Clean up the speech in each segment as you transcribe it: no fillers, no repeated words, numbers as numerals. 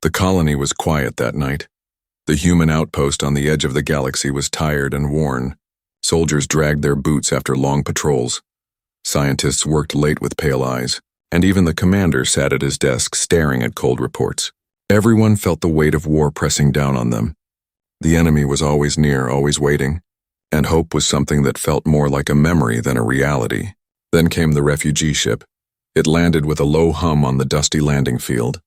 The colony was quiet that night. The human outpost on the edge of the galaxy was tired and worn. Soldiers dragged their boots after long patrols. Scientists worked late with pale eyes, and even the commander sat at his desk staring at cold reports. Everyone felt the weight of war pressing down on them. The enemy was always near, always waiting, and hope was something that felt more like a memory than a reality. Then came the refugee ship. It landed with a low hum on the dusty landing field,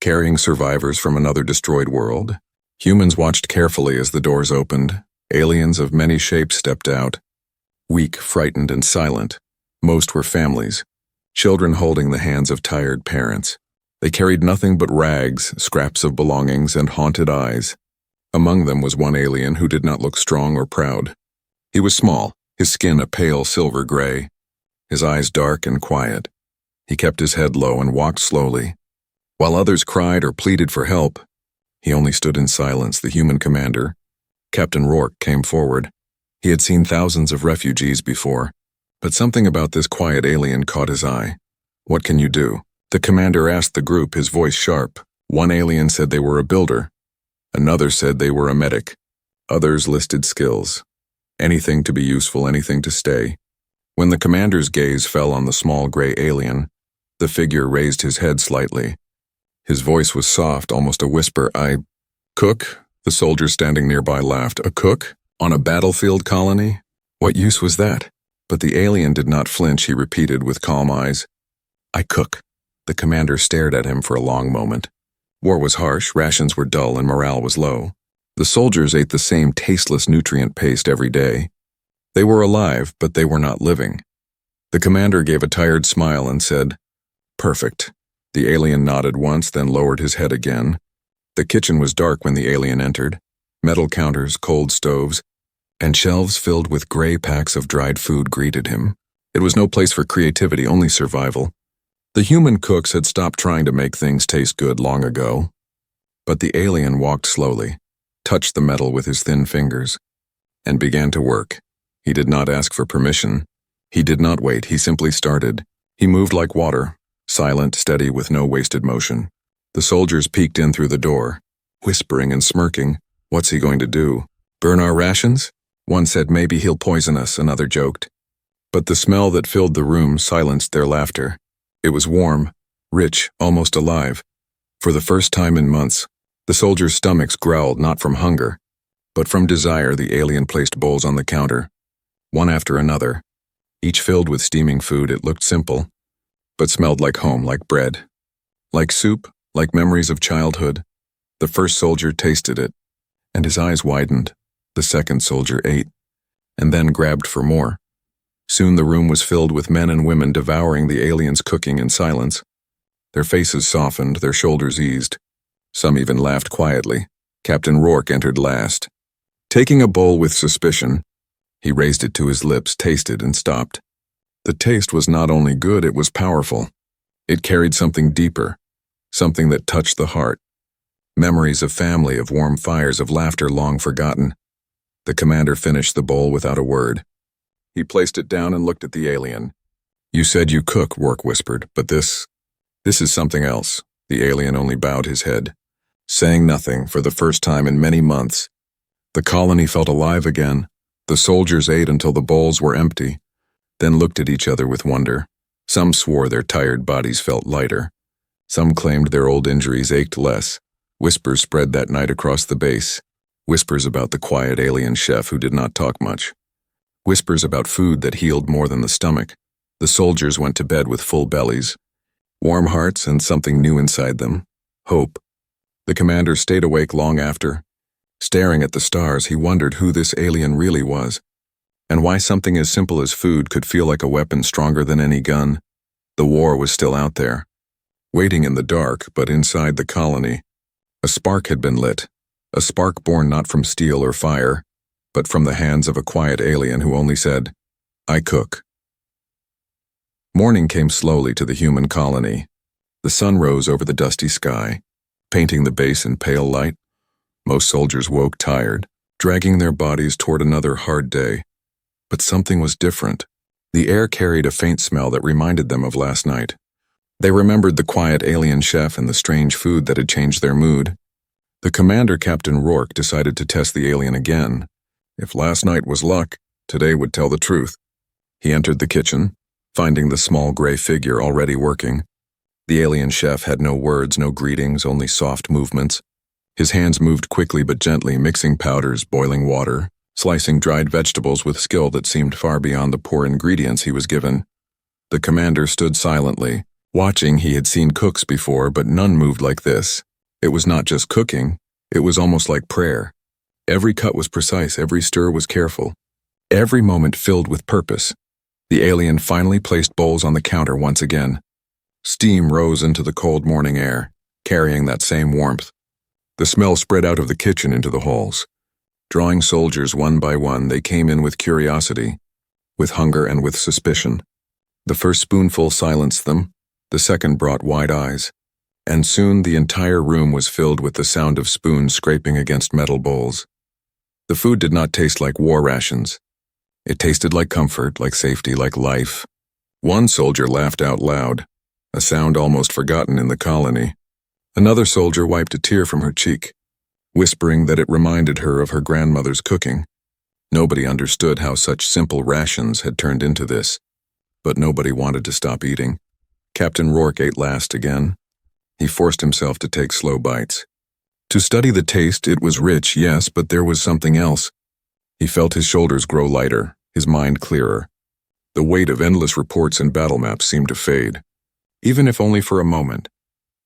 carrying survivors from another destroyed world. Humans watched carefully as the doors opened. Aliens of many shapes stepped out, weak, frightened, and silent. Most were families, children holding the hands of tired parents. They carried nothing but rags, scraps of belongings, and haunted eyes. Among them was one alien who did not look strong or proud. He was small, his skin a pale silver gray, his eyes dark and quiet. He kept his head low and walked slowly. While others cried or pleaded for help, he only stood in silence. The human commander, Captain Rourke, came forward. He had seen thousands of refugees before, but something about this quiet alien caught his eye. "What can you do?" The commander asked the group, his voice sharp. One alien said they were a builder. Another said they were a medic. Others listed skills. Anything to be useful, anything to stay. When the commander's gaze fell on the small gray alien, the figure raised his head slightly. His voice was soft, almost a whisper. "I cook?" The soldiers standing nearby laughed. "A cook? On a battlefield colony? What use was that?" But the alien did not flinch. He repeated with calm eyes, "I cook." The commander stared at him for a long moment. War was harsh, rations were dull, and morale was low. The soldiers ate the same tasteless nutrient paste every day. They were alive, but they were not living. The commander gave a tired smile and said, "Perfect." The alien nodded once, then lowered his head again. The kitchen was dark when the alien entered. Metal counters, cold stoves, and shelves filled with gray packs of dried food greeted him. It was no place for creativity, only survival. The human cooks had stopped trying to make things taste good long ago. But the alien walked slowly, touched the metal with his thin fingers, and began to work. He did not ask for permission. He did not wait. He simply started. He moved like water, silent, steady, with no wasted motion. The soldiers peeked in through the door, whispering and smirking. "What's he going to do? Burn our rations?" One said, "Maybe he'll poison us," another joked. But the smell that filled the room silenced their laughter. It was warm, rich, almost alive. For the first time in months, the soldiers' stomachs growled not from hunger, but from desire. The alien placed bowls on the counter, one after another, each filled with steaming food. It looked simple, but smelled like home, like bread, like soup, like memories of childhood. The first soldier tasted it, and his eyes widened. The second soldier ate, and then grabbed for more. Soon the room was filled with men and women devouring the alien's cooking in silence. Their faces softened, their shoulders eased. Some even laughed quietly. Captain Rourke entered last. Taking a bowl with suspicion, he raised it to his lips, tasted, and stopped. The taste was not only good, it was powerful. It carried something deeper, something that touched the heart. Memories of family, of warm fires, of laughter long forgotten. The commander finished the bowl without a word. He placed it down and looked at the alien. "You said you cook," Rourke whispered, "but this is something else." The alien only bowed his head, saying nothing. For the first time in many months, the colony felt alive again. The soldiers ate until the bowls were empty, then looked at each other with wonder. Some swore their tired bodies felt lighter. Some claimed their old injuries ached less. Whispers spread that night across the base. Whispers about the quiet alien chef who did not talk much. Whispers about food that healed more than the stomach. The soldiers went to bed with full bellies, warm hearts, and something new inside them. Hope. The commander stayed awake long after. Staring at the stars, he wondered who this alien really was, and why something as simple as food could feel like a weapon stronger than any gun. The war was still out there, waiting in the dark, but inside the colony, a spark had been lit. A spark born not from steel or fire, but from the hands of a quiet alien who only said, "I cook." Morning came slowly to the human colony. The sun rose over the dusty sky, painting the base in pale light. Most soldiers woke tired, dragging their bodies toward another hard day. But something was different. The air carried a faint smell that reminded them of last night. They remembered the quiet alien chef and the strange food that had changed their mood. The commander, Captain Rourke, decided to test the alien again. If last night was luck, today would tell the truth. He entered the kitchen, finding the small gray figure already working. The alien chef had no words, no greetings, only soft movements. His hands moved quickly but gently, mixing powders, boiling water, slicing dried vegetables with skill that seemed far beyond the poor ingredients he was given. The commander stood silently, watching. He had seen cooks before, but none moved like this. It was not just cooking, it was almost like prayer. Every cut was precise, every stir was careful, every moment filled with purpose. The alien finally placed bowls on the counter once again. Steam rose into the cold morning air, carrying that same warmth. The smell spread out of the kitchen into the halls. Drawing soldiers one by one, they came in with curiosity, with hunger and with suspicion. The first spoonful silenced them, the second brought wide eyes, and soon the entire room was filled with the sound of spoons scraping against metal bowls. The food did not taste like war rations. It tasted like comfort, like safety, like life. One soldier laughed out loud, a sound almost forgotten in the colony. Another soldier wiped a tear from her cheek, whispering that it reminded her of her grandmother's cooking. Nobody understood how such simple rations had turned into this, but nobody wanted to stop eating. Captain Rourke ate last again. He forced himself to take slow bites. To study the taste, it was rich, yes, but there was something else. He felt his shoulders grow lighter, his mind clearer. The weight of endless reports and battle maps seemed to fade, even if only for a moment.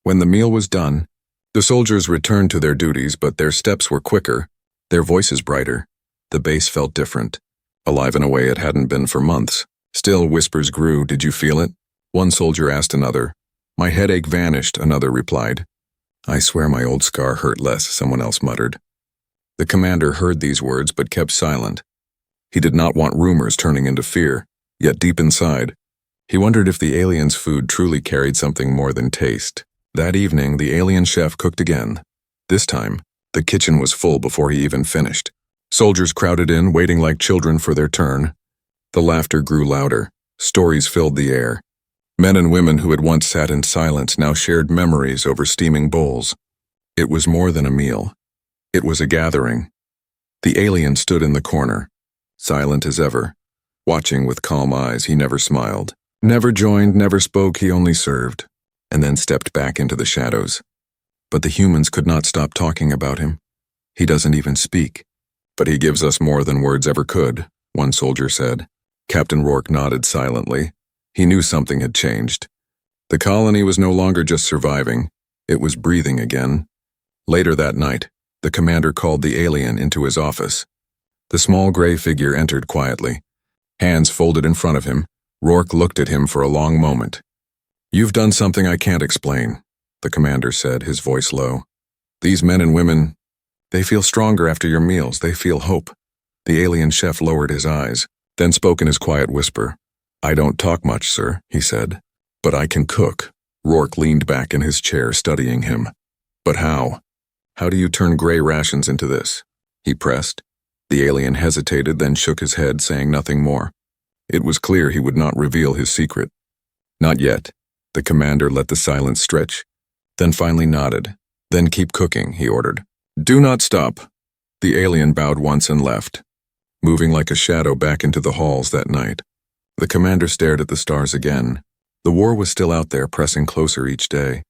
When the meal was done, the soldiers returned to their duties, but their steps were quicker, their voices brighter. The base felt different, alive in a way it hadn't been for months. Still, whispers grew. Did you feel it? One soldier asked another. My headache vanished, another replied. I swear my old scar hurt less, someone else muttered. The commander heard these words but kept silent. He did not want rumors turning into fear, yet deep inside, he wondered if the alien's food truly carried something more than taste. That evening, the alien chef cooked again. This time, the kitchen was full before he even finished. Soldiers crowded in, waiting like children for their turn. The laughter grew louder. Stories filled the air. Men and women who had once sat in silence now shared memories over steaming bowls. It was more than a meal. It was a gathering. The alien stood in the corner, silent as ever. Watching with calm eyes, he never smiled. Never joined, never spoke, he only served, and then stepped back into the shadows. But the humans could not stop talking about him. He doesn't even speak. But he gives us more than words ever could, one soldier said. Captain Rourke nodded silently. He knew something had changed. The colony was no longer just surviving, it was breathing again. Later that night, the commander called the alien into his office. The small gray figure entered quietly. Hands folded in front of him, Rourke looked at him for a long moment. You've done something I can't explain, the commander said, his voice low. These men and women, they feel stronger after your meals, they feel hope. The alien chef lowered his eyes, then spoke in his quiet whisper. I don't talk much, sir, he said, but I can cook. Rourke leaned back in his chair, studying him. But how? How do you turn gray rations into this? He pressed. The alien hesitated, then shook his head, saying nothing more. It was clear he would not reveal his secret. Not yet. The commander let the silence stretch, then finally nodded. Then keep cooking, he ordered. Do not stop. The alien bowed once and left, moving like a shadow back into the halls that night. The commander stared at the stars again. The war was still out there, pressing closer each day.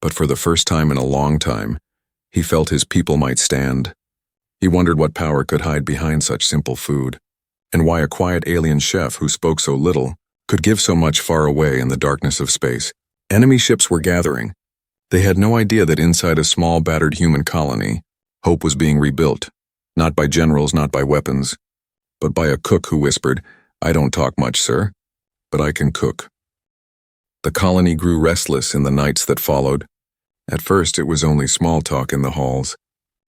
But for the first time in a long time, he felt his people might stand. He wondered what power could hide behind such simple food, and why a quiet alien chef who spoke so little could give so much far away in the darkness of space. Enemy ships were gathering. They had no idea that inside a small, battered human colony, hope was being rebuilt, not by generals, not by weapons, but by a cook who whispered, I don't talk much, sir, but I can cook. The colony grew restless in the nights that followed. At first, it was only small talk in the halls,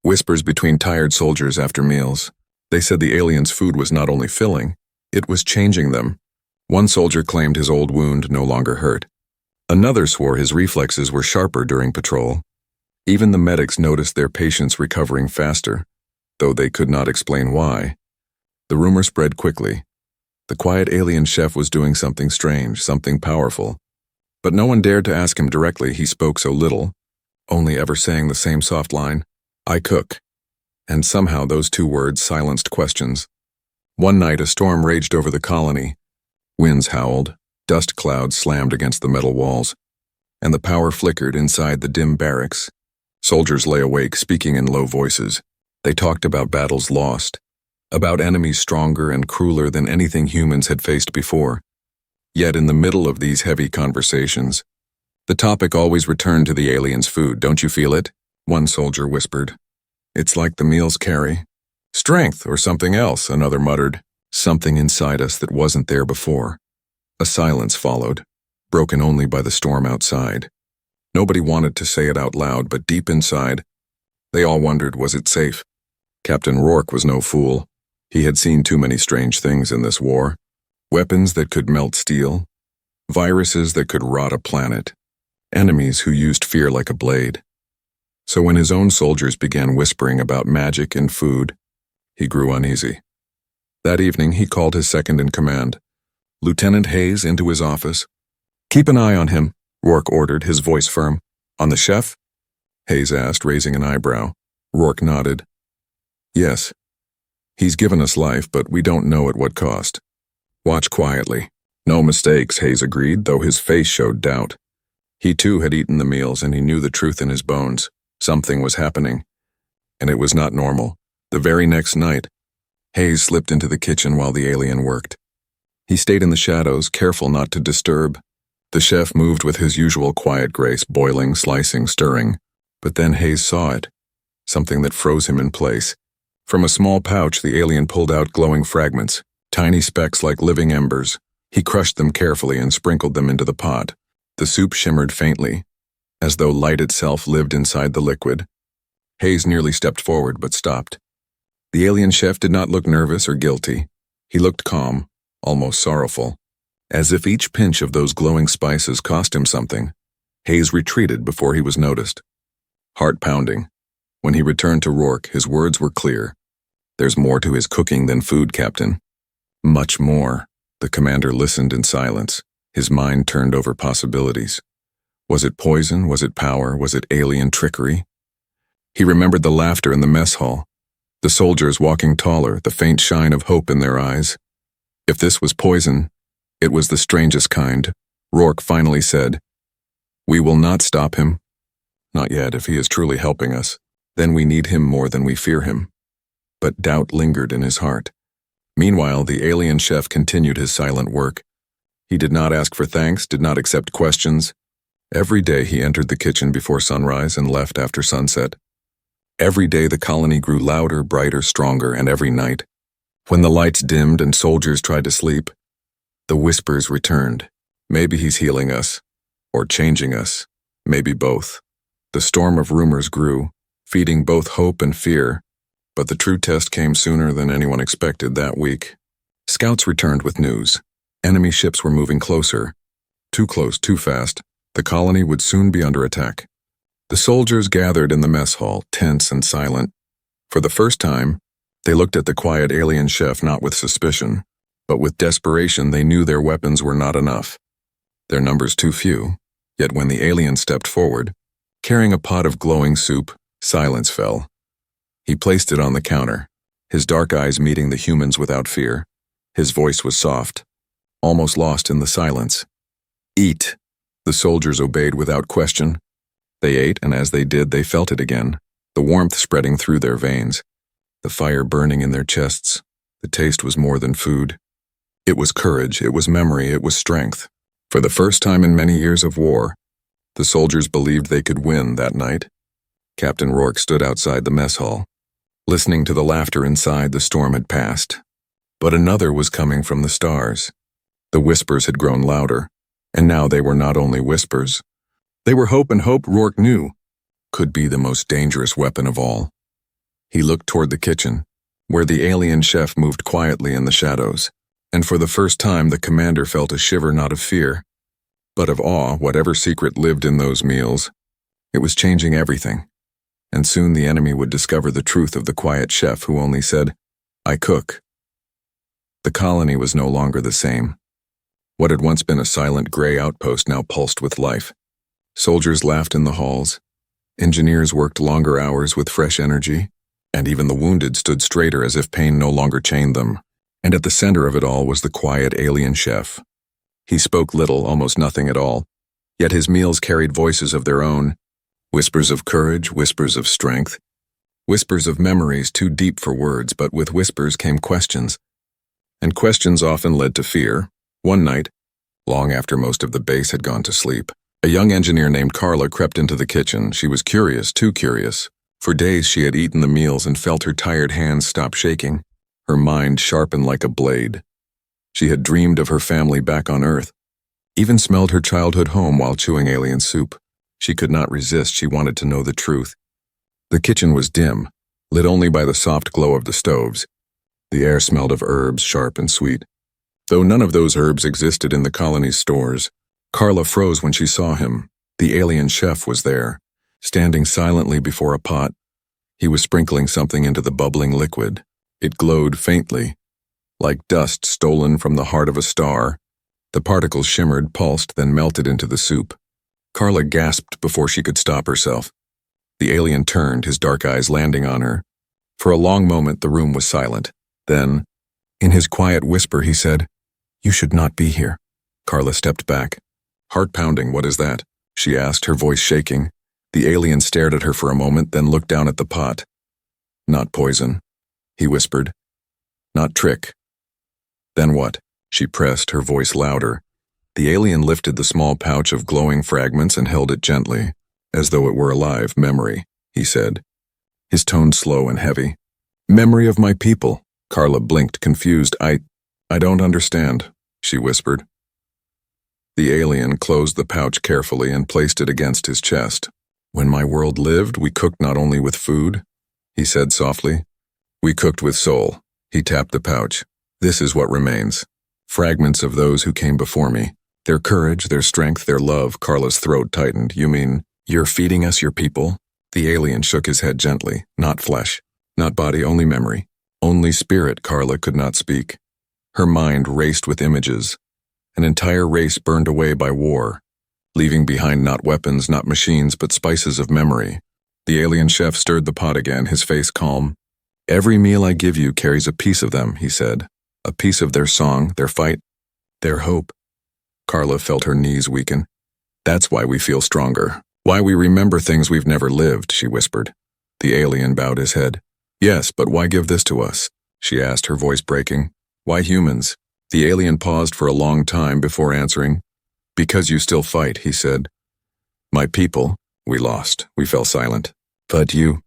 whispers between tired soldiers after meals. They said the aliens' food was not only filling, it was changing them. One soldier claimed his old wound no longer hurt. Another swore his reflexes were sharper during patrol. Even the medics noticed their patients recovering faster, though they could not explain why. The rumor spread quickly. The quiet alien chef was doing something strange, something powerful. But no one dared to ask him directly. He spoke so little, only ever saying the same soft line, "I cook." And somehow those two words silenced questions. One night a storm raged over the colony. Winds howled, dust clouds slammed against the metal walls, and the power flickered inside the dim barracks. Soldiers lay awake, speaking in low voices. They talked about battles lost, about enemies stronger and crueler than anything humans had faced before. Yet in the middle of these heavy conversations, the topic always returned to the aliens' food. "Don't you feel it?" one soldier whispered. "It's like the meals carry strength or something else," another muttered. "Something inside us that wasn't there before." A silence followed, broken only by the storm outside. Nobody wanted to say it out loud, but deep inside, they all wondered, was it safe? Captain Rourke was no fool. He had seen too many strange things in this war. Weapons that could melt steel, viruses that could rot a planet, enemies who used fear like a blade. So when his own soldiers began whispering about magic and food, he grew uneasy. That evening he called his second-in-command, Lieutenant Hayes, into his office. "Keep an eye on him," Rourke ordered, his voice firm. "On the chef?" Hayes asked, raising an eyebrow. Rourke nodded. "Yes. He's given us life, but we don't know at what cost. Watch quietly." "No mistakes," Hayes agreed, though his face showed doubt. He too had eaten the meals, and he knew the truth in his bones. Something was happening, and it was not normal. The very next night, Hayes slipped into the kitchen while the alien worked. He stayed in the shadows, careful not to disturb. The chef moved with his usual quiet grace, boiling, slicing, stirring. But then Hayes saw it, something that froze him in place. From a small pouch, the alien pulled out glowing fragments, tiny specks like living embers. He crushed them carefully and sprinkled them into the pot. The soup shimmered faintly, as though light itself lived inside the liquid. Hayes nearly stepped forward, but stopped. The alien chef did not look nervous or guilty. He looked calm, almost sorrowful, as if each pinch of those glowing spices cost him something. Hayes retreated before he was noticed. Heart pounding. When he returned to Rourke, his words were clear. "There's more to his cooking than food, Captain." "Much more." The commander listened in silence. His mind turned over possibilities. Was it poison? Was it power? Was it alien trickery? He remembered the laughter in the mess hall, the soldiers walking taller, the faint shine of hope in their eyes. If this was poison, it was the strangest kind. Rourke finally said, "We will not stop him. Not yet. If he is truly helping us, then we need him more than we fear him." But doubt lingered in his heart. Meanwhile, the alien chef continued his silent work. He did not ask for thanks, did not accept questions. Every day he entered the kitchen before sunrise and left after sunset. Every day the colony grew louder, brighter, stronger, and every night, when the lights dimmed and soldiers tried to sleep, the whispers returned. Maybe he's healing us, or changing us, maybe both. The storm of rumors grew, feeding both hope and fear, but the true test came sooner than anyone expected that week. Scouts returned with news. Enemy ships were moving closer. Too close, too fast. The colony would soon be under attack. The soldiers gathered in the mess hall, tense and silent. For the first time, they looked at the quiet alien chef not with suspicion, but with desperation. They knew their weapons were not enough, their numbers too few. Yet when the alien stepped forward, carrying a pot of glowing soup, silence fell. He placed it on the counter, his dark eyes meeting the humans without fear. His voice was soft, almost lost in the silence. "Eat." The soldiers obeyed without question. They ate, and as they did, they felt it again, the warmth spreading through their veins, the fire burning in their chests. The taste was more than food. It was courage, it was memory, it was strength. For the first time in many years of war, the soldiers believed they could win that night. Captain Rourke stood outside the mess hall, listening to the laughter inside. The storm had passed, but another was coming from the stars. The whispers had grown louder, and now they were not only whispers. They were hope, and hope, Rourke knew, could be the most dangerous weapon of all. He looked toward the kitchen, where the alien chef moved quietly in the shadows, and for the first time the commander felt a shiver not of fear, but of awe. Whatever secret lived in those meals, it was changing everything, and soon the enemy would discover the truth of the quiet chef who only said, "I cook." The colony was no longer the same. What had once been a silent gray outpost now pulsed with life. Soldiers laughed in the halls. Engineers worked longer hours with fresh energy, and even the wounded stood straighter as if pain no longer chained them. And at the center of it all was the quiet alien chef. He spoke little, almost nothing at all, yet his meals carried voices of their own, whispers of courage, whispers of strength, whispers of memories too deep for words, but with whispers came questions. And questions often led to fear. One night, long after most of the base had gone to sleep, a young engineer named Carla crept into the kitchen. She was curious, too curious. For days she had eaten the meals and felt her tired hands stop shaking, her mind sharpened like a blade. She had dreamed of her family back on Earth, even smelled her childhood home while chewing alien soup. She could not resist, she wanted to know the truth. The kitchen was dim, lit only by the soft glow of the stoves. The air smelled of herbs, sharp and sweet. Though none of those herbs existed in the colony's stores, Carla froze when she saw him. The alien chef was there, standing silently before a pot. He was sprinkling something into the bubbling liquid. It glowed faintly, like dust stolen from the heart of a star. The particles shimmered, pulsed, then melted into the soup. Carla gasped before she could stop herself. The alien turned, his dark eyes landing on her. For a long moment the room was silent. Then, in his quiet whisper, he said, "You should not be here." Carla stepped back. "Heart pounding, what is that?" she asked, her voice shaking. The alien stared at her for a moment, then looked down at the pot. "Not poison," he whispered. "Not trick." "Then what?" she pressed, her voice louder. The alien lifted the small pouch of glowing fragments and held it gently, as though it were alive. "Memory," he said, his tone slow and heavy. "Memory of my people." Carla blinked, confused. I don't understand," she whispered. The alien closed the pouch carefully and placed it against his chest. "When my world lived, we cooked not only with food," he said softly. "We cooked with soul." He tapped the pouch. "This is what remains. Fragments of those who came before me. Their courage, their strength, their love." Carla's throat tightened. "You mean, you're feeding us your people?" The alien shook his head gently. "Not flesh, not body, only memory. Only spirit." Carla could not speak. Her mind raced with images. An entire race burned away by war, leaving behind not weapons, not machines, but spices of memory. The alien chef stirred the pot again, his face calm. "Every meal I give you carries a piece of them," he said. "A piece of their song, their fight, their hope." Carla felt her knees weaken. "That's why we feel stronger. Why we remember things we've never lived," she whispered. The alien bowed his head. "Yes, but why give this to us?" she asked, her voice breaking. "Why humans?" The alien paused for a long time before answering. "Because you still fight," he said. "My people, we lost. We fell silent. But you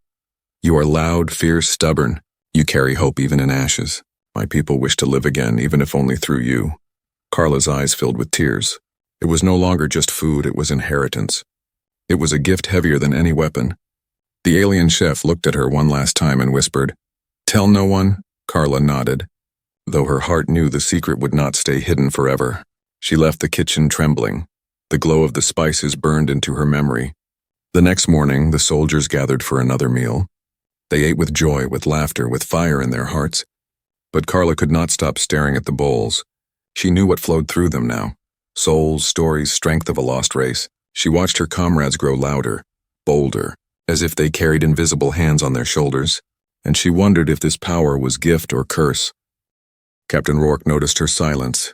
are loud, fierce, stubborn. You carry hope even in ashes. My people wish to live again, even if only through you." Carla's eyes filled with tears. It was no longer just food, it was inheritance. It was a gift heavier than any weapon. The alien chef looked at her one last time and whispered, "Tell no one?" Carla nodded, though her heart knew the secret would not stay hidden forever. She left the kitchen trembling. The glow of the spices burned into her memory. The next morning, the soldiers gathered for another meal. They ate with joy, with laughter, with fire in their hearts. But Carla could not stop staring at the bowls. She knew what flowed through them now. Souls, stories, strength of a lost race. She watched her comrades grow louder, bolder, as if they carried invisible hands on their shoulders, and she wondered if this power was gift or curse. Captain Rourke noticed her silence.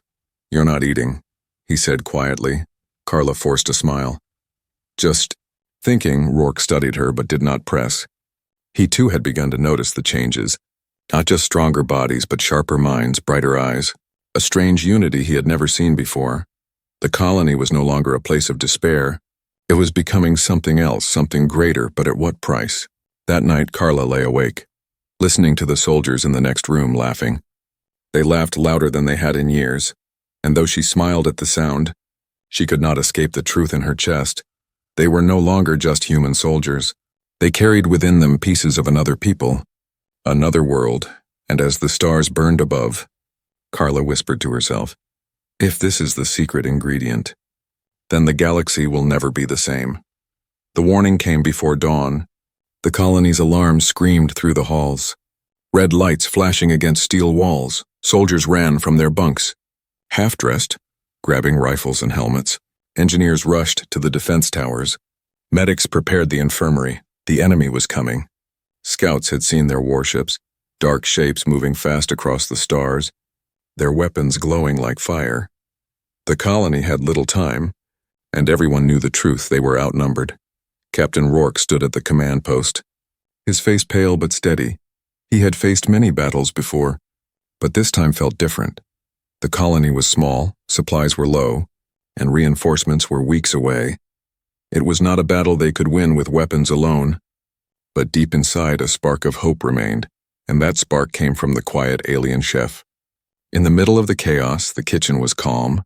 "You're not eating," he said quietly. Carla forced a smile. "Just thinking." Rourke studied her but did not press. He too had begun to notice the changes. Not just stronger bodies, but sharper minds, brighter eyes. A strange unity he had never seen before. The colony was no longer a place of despair. It was becoming something else, something greater, but at what price? That night, Carla lay awake, listening to the soldiers in the next room laughing. They laughed louder than they had in years, and though she smiled at the sound, she could not escape the truth in her chest. They were no longer just human soldiers. They carried within them pieces of another people, another world, and as the stars burned above, Carla whispered to herself, "If this is the secret ingredient, then the galaxy will never be the same." The warning came before dawn. The colony's alarm screamed through the halls. Red lights flashing against steel walls, soldiers ran from their bunks. Half-dressed, grabbing rifles and helmets. Engineers rushed to the defense towers. Medics prepared the infirmary. The enemy was coming. Scouts had seen their warships, dark shapes moving fast across the stars, their weapons glowing like fire. The colony had little time, and everyone knew the truth. They were outnumbered. Captain Rourke stood at the command post, his face pale but steady. He had faced many battles before, but this time felt different. The colony was small, supplies were low, and reinforcements were weeks away. It was not a battle they could win with weapons alone, but deep inside a spark of hope remained, and that spark came from the quiet alien chef. In the middle of the chaos, the kitchen was calm.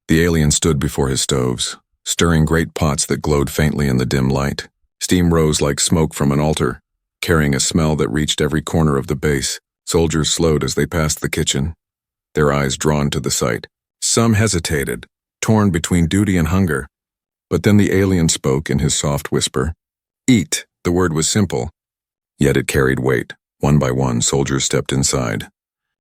The alien stood before his stoves, stirring great pots that glowed faintly in the dim light. Steam rose like smoke from an altar, carrying a smell that reached every corner of the base. Soldiers slowed as they passed the kitchen, their eyes drawn to the sight. Some hesitated, torn between duty and hunger. But then the alien spoke in his soft whisper. Eat. The word was simple, yet it carried weight. One by one, soldiers stepped inside.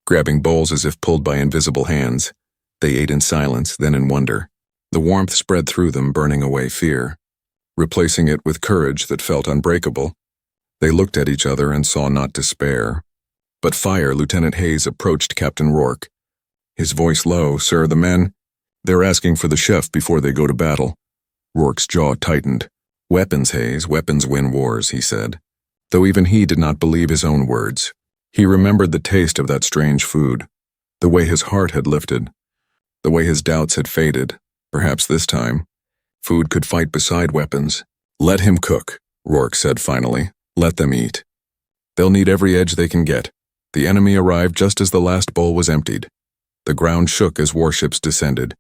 Grabbing bowls as if pulled by invisible hands, they ate in silence, then in wonder. The warmth spread through them, burning away fear, replacing it with courage that felt unbreakable. They looked at each other and saw not despair, but fire. Lieutenant Hayes approached Captain Rourke, his voice low. Sir, the men, they're asking for the chef before they go to battle. Rourke's jaw tightened. Weapons, Hayes, weapons win wars, he said, though even he did not believe his own words. He remembered the taste of that strange food, the way his heart had lifted, the way his doubts had faded. Perhaps this time, food could fight beside weapons. Let him cook, Rourke said finally. Let them eat. They'll need every edge they can get. The enemy arrived just as the last bowl was emptied. The ground shook as warships descended.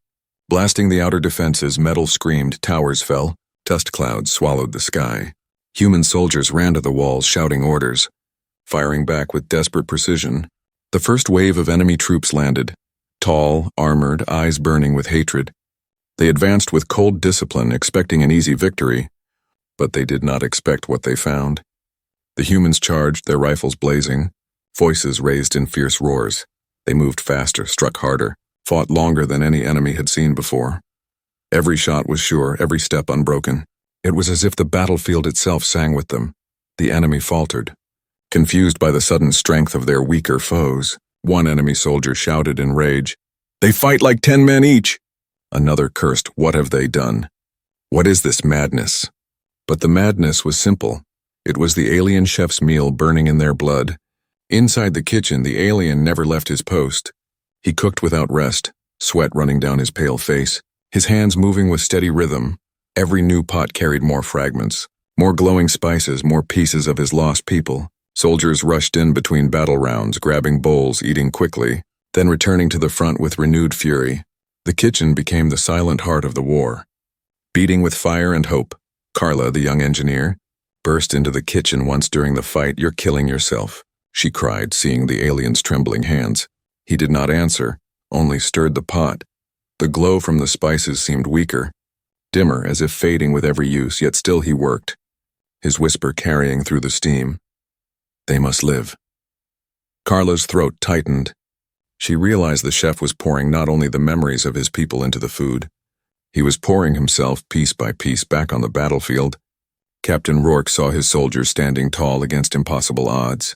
Blasting the outer defenses, metal screamed, towers fell, dust clouds swallowed the sky. Human soldiers ran to the walls shouting orders, firing back with desperate precision. The first wave of enemy troops landed, tall, armored, eyes burning with hatred. They advanced with cold discipline, expecting an easy victory, but they did not expect what they found. The humans charged, their rifles blazing, voices raised in fierce roars. They moved faster, struck harder, fought longer than any enemy had seen before. Every shot was sure, every step unbroken. It was as if the battlefield itself sang with them. The enemy faltered. Confused by the sudden strength of their weaker foes, one enemy soldier shouted in rage, "They fight like 10 men each!" Another cursed, "What have they done? What is this madness?" But the madness was simple. It was the alien chef's meal burning in their blood. Inside the kitchen, the alien never left his post. He cooked without rest, sweat running down his pale face, his hands moving with steady rhythm. Every new pot carried more fragments, more glowing spices, more pieces of his lost people. Soldiers rushed in between battle rounds, grabbing bowls, eating quickly, then returning to the front with renewed fury. The kitchen became the silent heart of the war, beating with fire and hope. Carla, the young engineer, burst into the kitchen once during the fight. "You're killing yourself," she cried, seeing the alien's trembling hands. He did not answer, only stirred the pot. The glow from the spices seemed weaker, dimmer, as if fading with every use, yet still he worked, his whisper carrying through the steam. "They must live." Carla's throat tightened. She realized the chef was pouring not only the memories of his people into the food, he was pouring himself piece by piece back on the battlefield. Captain Rourke saw his soldiers standing tall against impossible odds.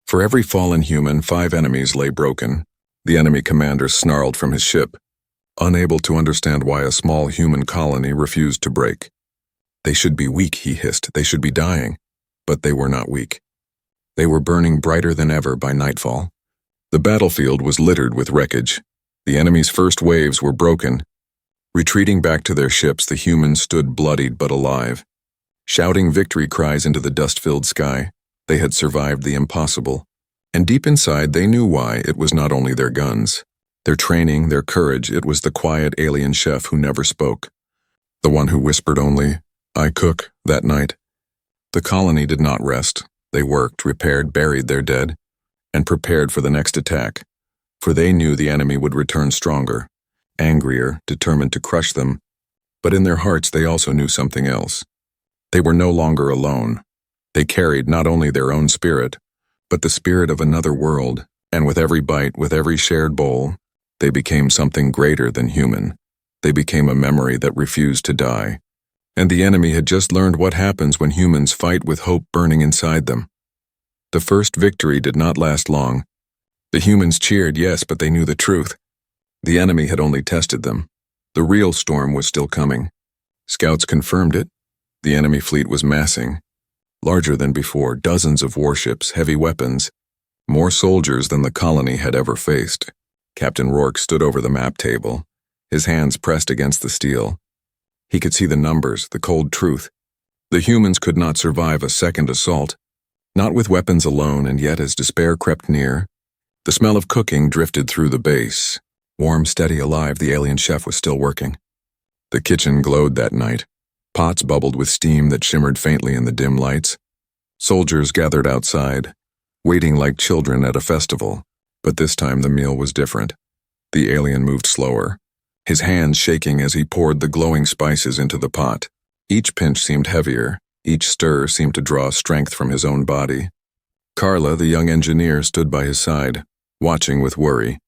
For every fallen human, 5 enemies lay broken. The enemy commander snarled from his ship, unable to understand why a small human colony refused to break. "They should be weak," he hissed. "They should be dying." But they were not weak. They were burning brighter than ever by nightfall. The battlefield was littered with wreckage. The enemy's first waves were broken. Retreating back to their ships, the humans stood bloodied but alive, shouting victory cries into the dust-filled sky. They had survived the impossible. And deep inside, they knew why. It was not only their guns, their training, their courage. It was the quiet alien chef who never spoke, the one who whispered only, "I cook," that night. The colony did not rest. They worked, repaired, buried their dead, and prepared for the next attack. For they knew the enemy would return stronger, angrier, determined to crush them. But in their hearts, they also knew something else. They were no longer alone. They carried not only their own spirit, but the spirit of another world, and with every bite, with every shared bowl, they became something greater than human. They became a memory that refused to die. And the enemy had just learned what happens when humans fight with hope burning inside them. The first victory did not last long. The humans cheered, yes, but they knew the truth. The enemy had only tested them. The real storm was still coming. Scouts confirmed it. The enemy fleet was massing. Larger than before, dozens of warships, heavy weapons, more soldiers than the colony had ever faced. Captain Rourke stood over the map table, his hands pressed against the steel. He could see the numbers, the cold truth. The humans could not survive a second assault, not with weapons alone, and yet as despair crept near, the smell of cooking drifted through the base. Warm, steady, alive, the alien chef was still working. The kitchen glowed that night. Pots bubbled with steam that shimmered faintly in the dim lights. Soldiers gathered outside, waiting like children at a festival. But this time the meal was different. The alien moved slower, his hands shaking as he poured the glowing spices into the pot. Each pinch seemed heavier, each stir seemed to draw strength from his own body. Carla, the young engineer, stood by his side, watching with worry.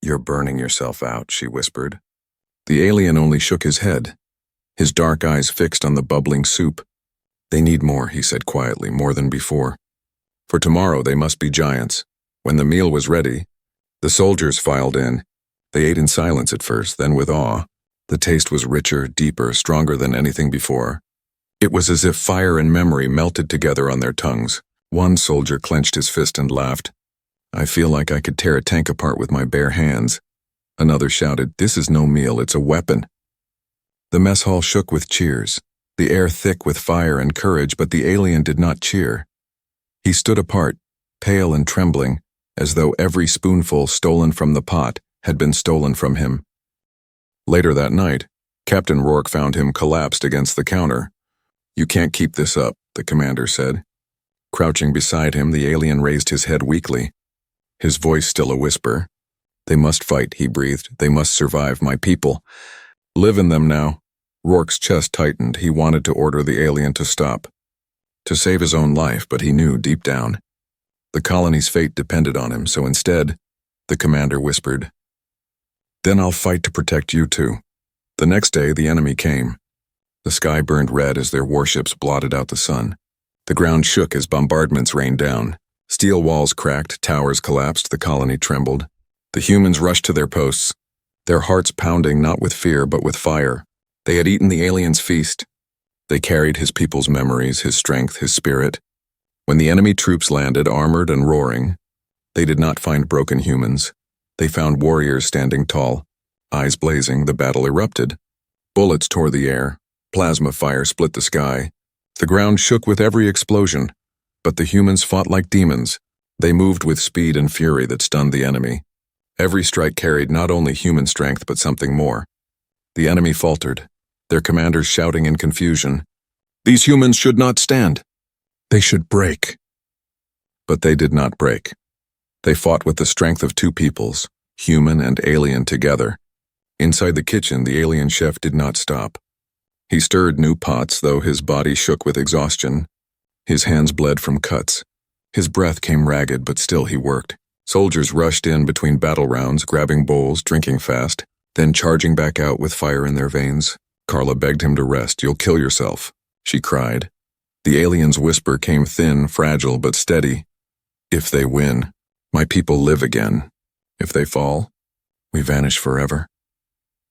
"You're burning yourself out," she whispered. The alien only shook his head, his dark eyes fixed on the bubbling soup. "They need more," he said quietly, "more than before. For tomorrow they must be giants." When the meal was ready, the soldiers filed in. They ate in silence at first, then with awe. The taste was richer, deeper, stronger than anything before. It was as if fire and memory melted together on their tongues. One soldier clenched his fist and laughed. "I feel like I could tear a tank apart with my bare hands." Another shouted, "This is no meal, it's a weapon." The mess hall shook with cheers, the air thick with fire and courage, but the alien did not cheer. He stood apart, pale and trembling, as though every spoonful stolen from the pot had been stolen from him. Later that night, Captain Rourke found him collapsed against the counter. "You can't keep this up," the commander said. Crouching beside him, the alien raised his head weakly, his voice still a whisper. "They must fight," he breathed. "They must survive, my people. Live in them now." Rourke's chest tightened. He wanted to order the alien to stop, to save his own life, but he knew deep down the colony's fate depended on him, so instead, the commander whispered, "Then I'll fight to protect you too." The next day, the enemy came. The sky burned red as their warships blotted out the sun. The ground shook as bombardments rained down. Steel walls cracked, towers collapsed, the colony trembled. The humans rushed to their posts, their hearts pounding not with fear but with fire. They had eaten the alien's feast. They carried his people's memories, his strength, his spirit. When the enemy troops landed, armored and roaring, they did not find broken humans. They found warriors standing tall. Eyes blazing, the battle erupted. Bullets tore the air. Plasma fire split the sky. The ground shook with every explosion. But the humans fought like demons. They moved with speed and fury that stunned the enemy. Every strike carried not only human strength but something more. The enemy faltered, their commanders shouting in confusion, "These humans should not stand. They should break." But they did not break. They fought with the strength of two peoples, human and alien together. Inside the kitchen, the alien chef did not stop. He stirred new pots, though his body shook with exhaustion. His hands bled from cuts. His breath came ragged, but still he worked. Soldiers rushed in between battle rounds, grabbing bowls, drinking fast, then charging back out with fire in their veins. Carla begged him to rest. "You'll kill yourself," she cried. The alien's whisper came thin, fragile, but steady. "If they win, my people live again. If they fall, we vanish forever."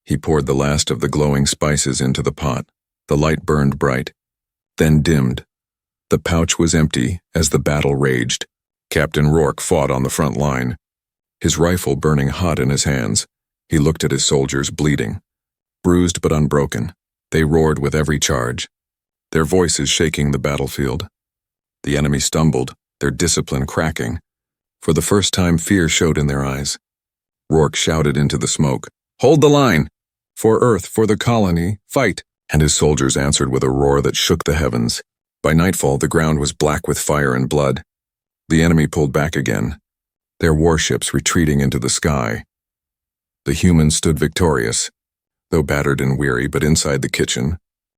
He poured the last of the glowing spices into the pot. The light burned bright, then dimmed. The pouch was empty as the battle raged. Captain Rourke fought on the front line, his rifle burning hot in his hands. He looked at his soldiers, bleeding, bruised but unbroken. They roared with every charge, their voices shaking the battlefield. The enemy stumbled, their discipline cracking. For the first time, fear showed in their eyes. Rourke shouted into the smoke, "Hold the line! For Earth, for the colony, fight!" And his soldiers answered with a roar that shook the heavens. By nightfall, the ground was black with fire and blood. The enemy pulled back again, their warships retreating into the sky. The humans stood victorious, though battered and weary, but inside the kitchen,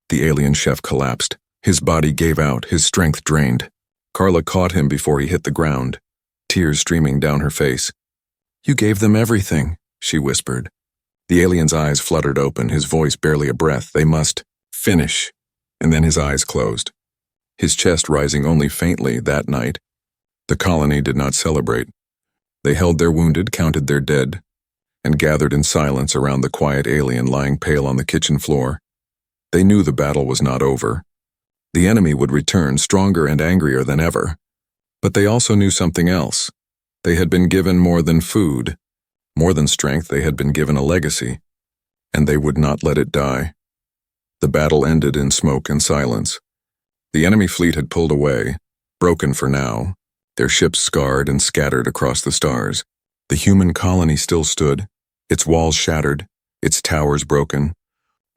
the alien chef collapsed. His body gave out, his strength drained. Carla caught him before he hit the ground, tears streaming down her face. "You gave them everything," she whispered. The alien's eyes fluttered open, his voice barely a breath. They must finish. And then his eyes closed, his chest rising only faintly that night. The colony did not celebrate. They held their wounded, counted their dead, and gathered in silence around the quiet alien lying pale on the kitchen floor. They knew the battle was not over. The enemy would return, stronger and angrier than ever. But they also knew something else. They had been given more than food. More than strength, they had been given a legacy. And they would not let it die. The battle ended in smoke and silence. The enemy fleet had pulled away, broken for now, their ships scarred and scattered across the stars. The human colony still stood, its walls shattered, its towers broken,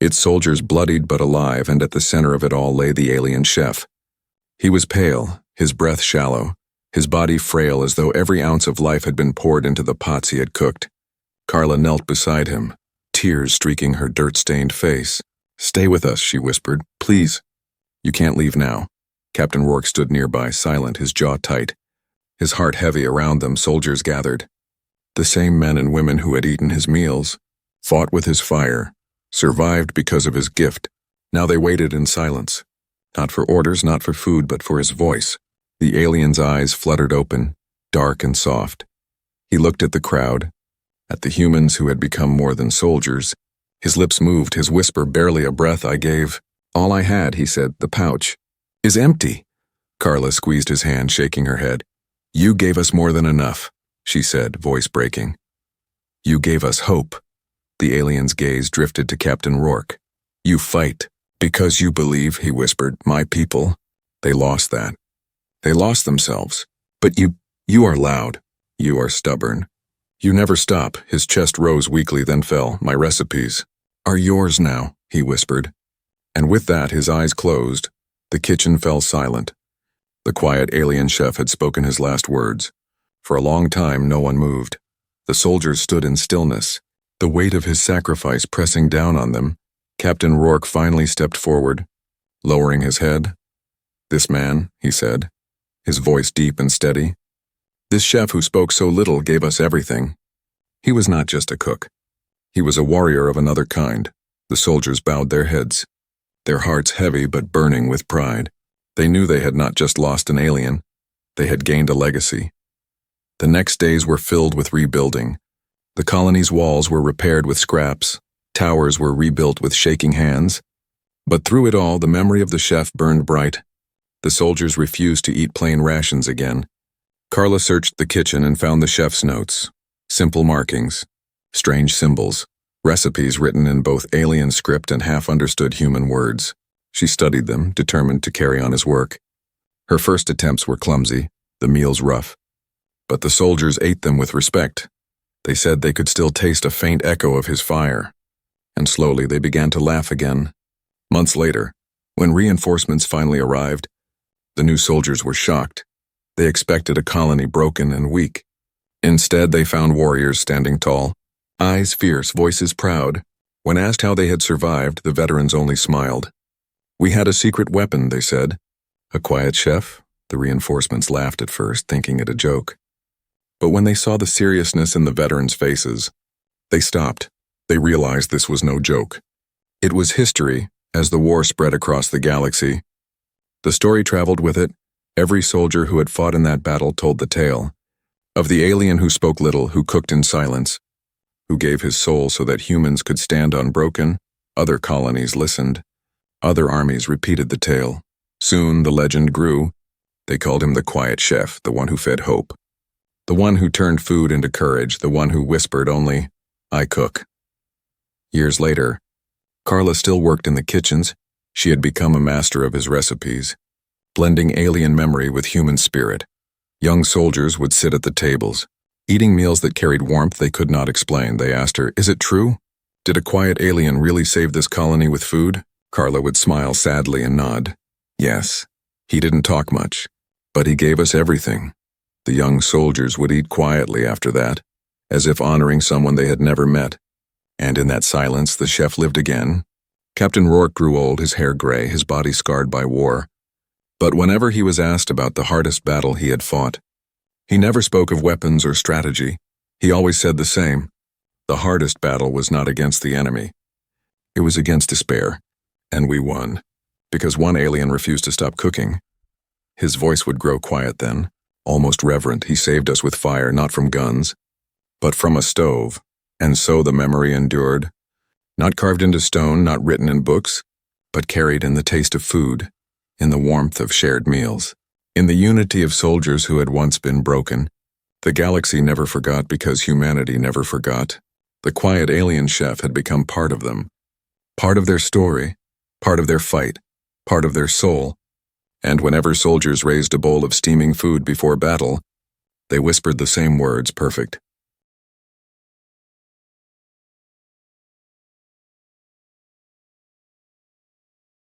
its soldiers bloodied but alive, and at the center of it all lay the alien chef. He was pale, his breath shallow, his body frail as though every ounce of life had been poured into the pots he had cooked. Carla knelt beside him, tears streaking her dirt-stained face. "Stay with us," she whispered. "Please." "You can't leave now." Captain Rourke stood nearby, silent, his jaw tight. His heart heavy. Around them, soldiers gathered. The same men and women who had eaten his meals, fought with his fire, survived because of his gift. Now they waited in silence. Not for orders, not for food, but for his voice. The alien's eyes fluttered open, dark and soft. He looked at the crowd, at the humans who had become more than soldiers. His lips moved, his whisper barely a breath. "I gave all I had," he said. "The pouch is empty." Carla squeezed his hand, shaking her head. "You gave us more than enough," she said, voice breaking. "You gave us hope." The alien's gaze drifted to Captain Rourke. "You fight because you believe," he whispered. "My people, they lost that. They lost themselves. But you are loud. You are stubborn. You never stop." His chest rose weakly, then fell. "My recipes are yours now," he whispered. And with that, his eyes closed. The kitchen fell silent. The quiet alien chef had spoken his last words. For a long time, no one moved. The soldiers stood in stillness, the weight of his sacrifice pressing down on them. Captain Rourke finally stepped forward, lowering his head. "This man," he said, his voice deep and steady, "this chef who spoke so little gave us everything. He was not just a cook. He was a warrior of another kind." The soldiers bowed their heads, their hearts heavy but burning with pride. They knew they had not just lost an alien, they had gained a legacy. The next days were filled with rebuilding. The colony's walls were repaired with scraps, towers were rebuilt with shaking hands. But through it all, the memory of the chef burned bright. The soldiers refused to eat plain rations again. Carla searched the kitchen and found the chef's notes. Simple markings, strange symbols, recipes written in both alien script and half-understood human words. She studied them, determined to carry on his work. Her first attempts were clumsy, the meals rough. But the soldiers ate them with respect. They said they could still taste a faint echo of his fire. And slowly they began to laugh again. Months later, when reinforcements finally arrived, the new soldiers were shocked. They expected a colony broken and weak. Instead, they found warriors standing tall, eyes fierce, voices proud. When asked how they had survived, the veterans only smiled. "We had a secret weapon," they said. "A quiet chef?" The reinforcements laughed at first, thinking it a joke. But when they saw the seriousness in the veterans' faces, they stopped. They realized this was no joke. It was history as the war spread across the galaxy. The story traveled with it. Every soldier who had fought in that battle told the tale of the alien who spoke little, who cooked in silence, who gave his soul so that humans could stand unbroken. Other colonies listened. Other armies repeated the tale. Soon the legend grew. They called him the quiet chef, the one who fed hope, the one who turned food into courage, the one who whispered only, "I cook." Years later, Carla still worked in the kitchens. She had become a master of his recipes, blending alien memory with human spirit. Young soldiers would sit at the tables, eating meals that carried warmth they could not explain. They asked her, "Is it true? Did a quiet alien really save this colony with food?" Carla would smile sadly and nod. "Yes, he didn't talk much, but he gave us everything." The young soldiers would eat quietly after that, as if honoring someone they had never met. And in that silence, the chef lived again. Captain Rourke grew old, his hair gray, his body scarred by war. But whenever he was asked about the hardest battle he had fought, he never spoke of weapons or strategy. He always said the same, The hardest battle was not against the enemy. It was against despair, and we won, because one alien refused to stop cooking. His voice would grow quiet then, almost reverent. He saved us with fire, not from guns, but from a stove, and so the memory endured, not carved into stone, not written in books, but carried in the taste of food, in the warmth of shared meals, in the unity of soldiers who had once been broken. The galaxy never forgot because humanity never forgot. The quiet alien chef had become part of them, part of their story, part of their fight, part of their soul. And whenever soldiers raised a bowl of steaming food before battle, they whispered the same words: perfect,